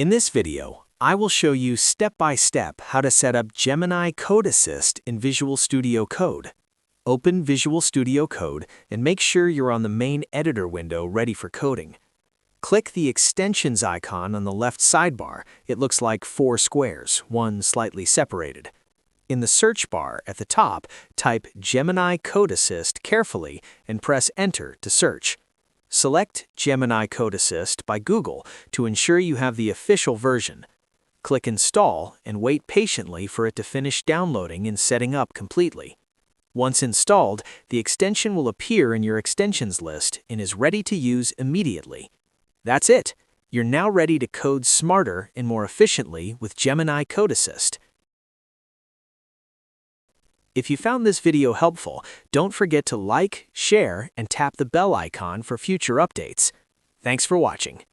In this video, I will show you step-by-step how to set up Gemini Code Assist in Visual Studio Code. Open Visual Studio Code and make sure you're on the main editor window ready for coding. Click the extensions icon on the left sidebar. It looks like 4 squares, one slightly separated. In the search bar at the top, type Gemini Code Assist carefully and press Enter to search. Select Gemini Code Assist by Google to ensure you have the official version. Click Install and wait patiently for it to finish downloading and setting up completely. Once installed, the extension will appear in your extensions list and is ready to use immediately. That's it! You're now ready to code smarter and more efficiently with Gemini Code Assist. If you found this video helpful, don't forget to like, share, and tap the bell icon for future updates. Thanks for watching.